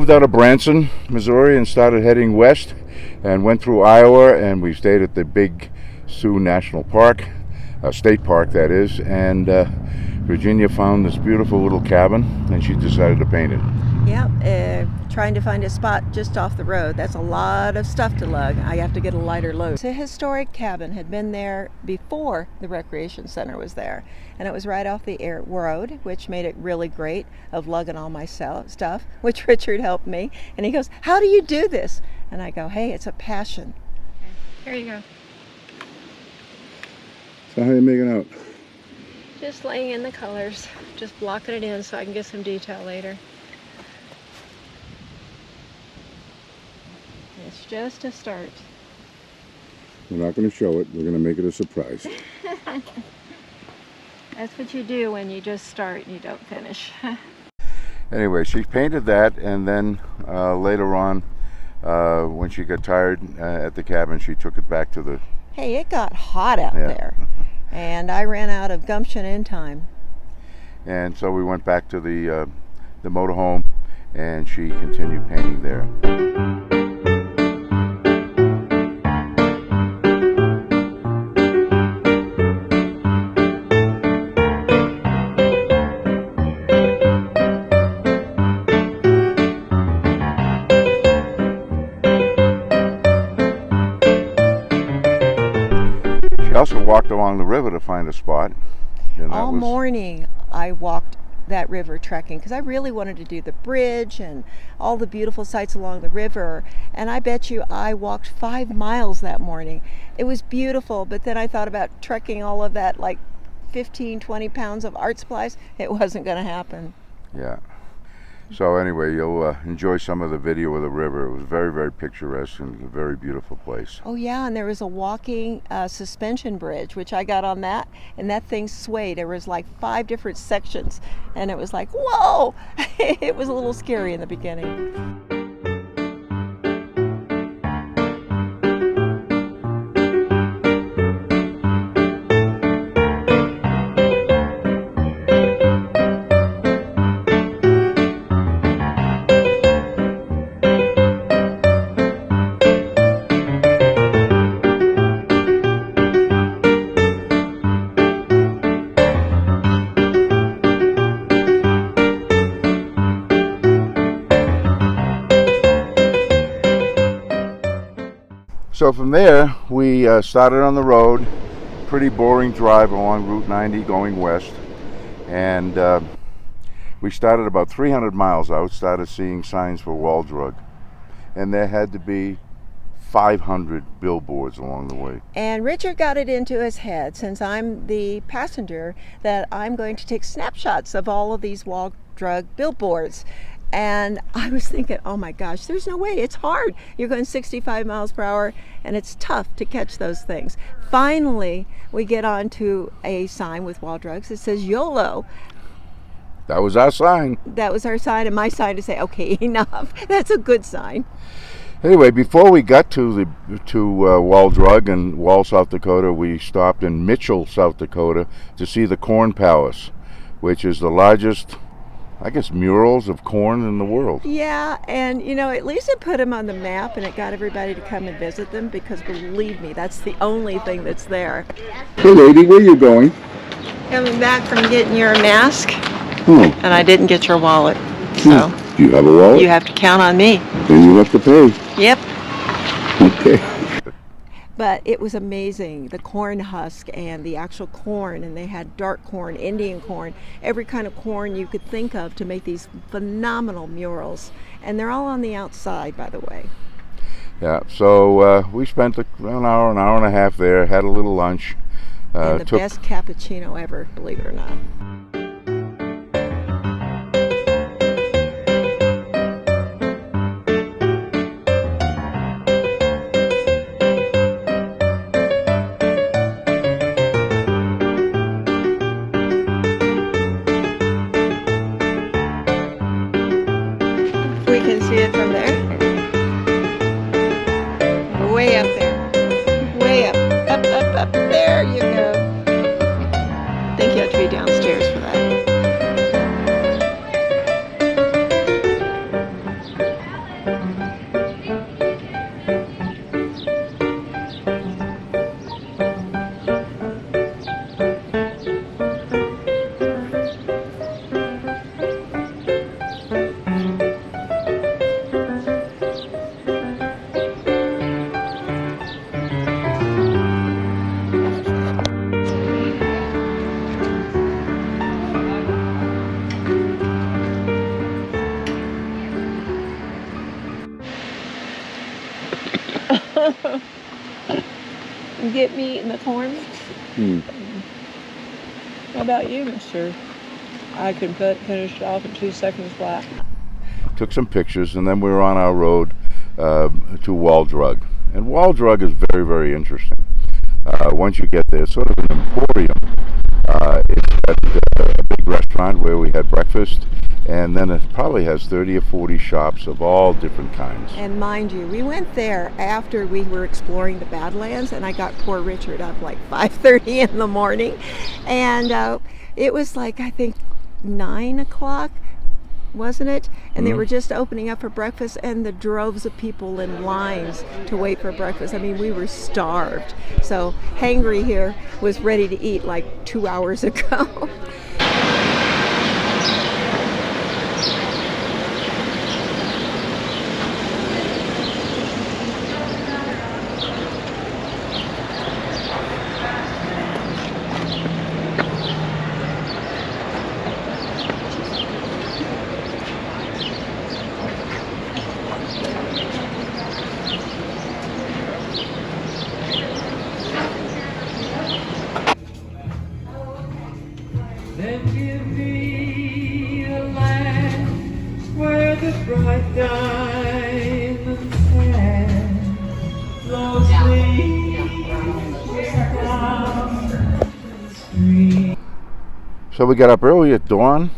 moved out of Branson, Missouri, and started heading west, and went through Iowa, and we stayed at the Big Sioux National Park, State Park that is, and Virginia found this beautiful little cabin, and she decided to paint it. Yeah, trying to find a spot just off the road. That's a lot of stuff to lug. I have to get a lighter load. It's a historic cabin, had been there before the recreation center was there. And it was right off the road, which made it really great of lugging all my stuff, which Richard helped me. And he goes, "How do you do this?" And I go, "Hey, it's a passion." Okay. Here you go. So how are you making out? Just laying in the colors, just blocking it in so I can get some detail later. It's just a start. We're not going to show it. We're going to make it a surprise. That's what you do when you just start and you don't finish. Anyway, she painted that, and then later on, when she got tired at the cabin, she took it back to the... Hey, it got hot out there, and I ran out of gumption in time. And so we went back to the motorhome, and she continued painting there. She also walked along the river to find a spot. All morning I walked that river trekking because I really wanted to do the bridge and all the beautiful sights along the river, and I bet you I walked 5 miles that morning. It was beautiful, but then I thought about trekking all of that, like 15-20 pounds of art supplies. It wasn't going to happen. Yeah. So anyway, you'll enjoy some of the video of the river. It was very, very picturesque and a very beautiful place. Oh yeah, and there was a walking suspension bridge, which I got on that, and that thing swayed. There was like 5 different sections, and it was like, whoa! It was a little scary in the beginning. So from there, we started on the road, pretty boring drive along Route 90 going west, and we started about 300 miles out, started seeing signs for wall drug, and there had to be 500 billboards along the way. And Richard got it into his head, since I'm the passenger, that I'm going to take snapshots of all of these wall drug billboards. And I was thinking, oh my gosh, there's no way, it's hard. You're going 65 miles per hour and it's tough to catch those things. Finally, we get onto a sign with wall drugs that says YOLO. That was our sign. That was our sign, and my sign to say, okay, enough. That's a good sign. Anyway, before we got to Wall Drug and Wall, South Dakota, we stopped in Mitchell, South Dakota to see the Corn Palace, which is the largest, I guess, murals of corn in the world. Yeah, and you know, at least it put them on the map and it got everybody to come and visit them, because believe me, that's the only thing that's there. Hey lady, where are you going? Coming back from getting your mask, Oh. and I didn't get your wallet, so Do you have a wallet? you have to count on me. Then you have to pay. Yep. Okay. But it was amazing, the corn husk and the actual corn, and they had dark corn, Indian corn, every kind of corn you could think of to make these phenomenal murals. And they're all on the outside, by the way. Yeah, so we spent an hour and a half there, had a little lunch. And the best cappuccino ever, believe it or not. We can see it from there. Way up there. Way up. Up. There you go. I think you have to be downstairs for that. get me in the corn? How about you, mister? I can finish it off in 2 seconds flat. Took some pictures, and then we were on our road to Wall Drug. And Wall Drug is very, very interesting. Once you get there, it's sort of an emporium. It's got a big restaurant where we had breakfast, and then it probably has 30 or 40 shops of all different kinds. And mind you, we went there after we were exploring the Badlands, and I got poor Richard up like 5:30 in the morning, and it was like, I think 9 o'clock, wasn't it? And they were just opening up for breakfast, and the droves of people in lines to wait for breakfast. I mean, we were starved. So Hangry here was ready to eat like 2 hours ago. Then give me a land where the bright diamonds stand, those leaves down the street. So we got up early at dawn.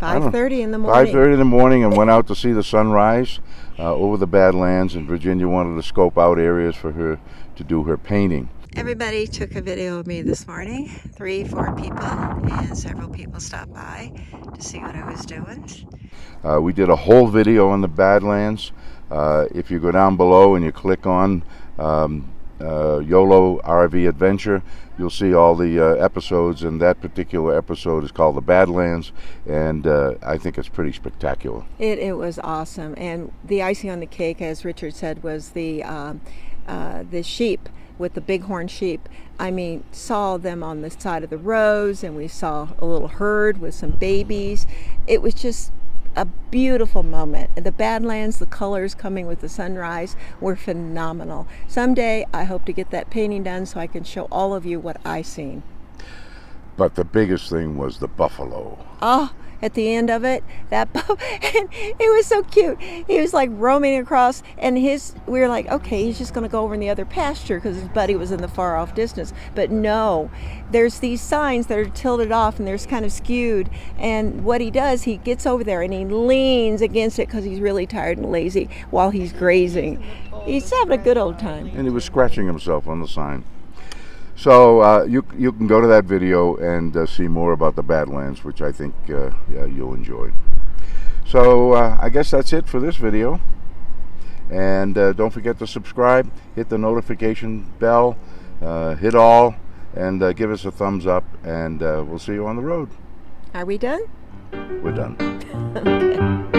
5:30 in the morning. 5:30 in the morning, and went out to see the sunrise over the Badlands. And Virginia wanted to scope out areas for her to do her painting. Everybody took a video of me this morning. 3-4 people, and several people stopped by to see what I was doing. We did a whole video on the Badlands. If you go down below and you click on YOLO RV Adventure, you'll see all the episodes, and that particular episode is called the Badlands, and I think it's pretty spectacular. It was awesome, and the icing on the cake, as Richard said, was the sheep, with the bighorn sheep. I mean, saw them on the side of the roads, and we saw a little herd with some babies. It was just a beautiful moment. The Badlands, the colors coming with the sunrise were phenomenal. Someday I hope to get that painting done so I can show all of you what I seen. But the biggest thing was the buffalo. Oh, at the end of it, and it was so cute. He was like roaming across, and we were like, okay, he's just going to go over in the other pasture because his buddy was in the far off distance. But no, there's these signs that are tilted off, and they're kind of skewed. And what he does, he gets over there and he leans against it because he's really tired and lazy while he's grazing. He's having a good old time. And he was scratching himself on the sign. So you can go to that video and see more about the Badlands, which I think you'll enjoy. So I guess that's it for this video. And don't forget to subscribe, hit the notification bell, hit all, and give us a thumbs up, and we'll see you on the road. Are we done? We're done. Okay.